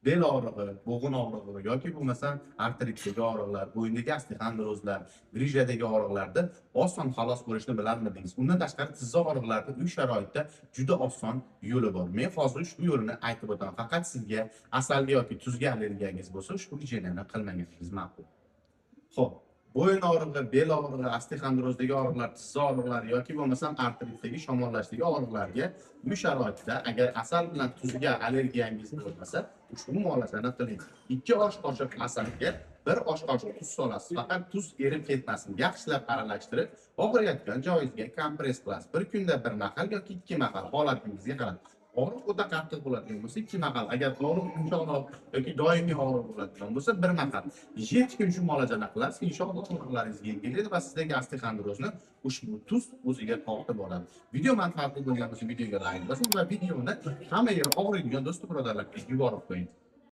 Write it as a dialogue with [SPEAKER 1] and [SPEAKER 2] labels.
[SPEAKER 1] bel og'rig'i, bo'g'in og'rig'i yoki bo'lmasam artritdagi og'riqlar, bo'yindagi osteoxondrozlar, grijadagi og'riqlarda oson xalos bo'lishni bilarmidingiz? Undan tashqari tizza og'riqlarida uy sharoitida juda oson yo'li bor. Men hozir shu yo'lini aytib o'taman. Faqat sizga asalga yoki tuzga allergiyangiz bo'lsa, ushbu gigiyenani qilmaganligingiz ma'qul. Xo'p, bo'yin og'rig'i, bel og'rig'i, osteoxondrozdagi og'riqlar, tizza og'riqlari yoki bo'lmasam artritdagi shamollashdagi og'riqlarga uy sharoitida agar asal bilan tuzga allergiyangiz bo'lmasa, ushbu muolajani qiling. 2 osh qoshiq asalga 1 osh qoshiq tuz solasiz. Faqat tuz erib ketmasin. Yaxshilab aralashtirib, og'riyotgan joyingizga kompress qilasiz. Bir kunda bir mahal yoki 2 mahal holatingizga qarab. Og'riq o'ta qattiq bo'ladigan bo'lsa 2 mahal, agar og'riq yumshoqroq yoki doimiy og'riq bo'ladigan bo'lsa 1 mahal. 7 kun shu muolajani qilasiz, inshaalloh og'riqlaringiz yengillaydi va sizdagi osteoxondrozni ushbu tuz o'ziga tortib oladi. Video manfaatli bo'lgan bo'lsa videoga like bosing va videoni hamma yeri og'riydigan do'st birodarlarga yuborib qo'ying.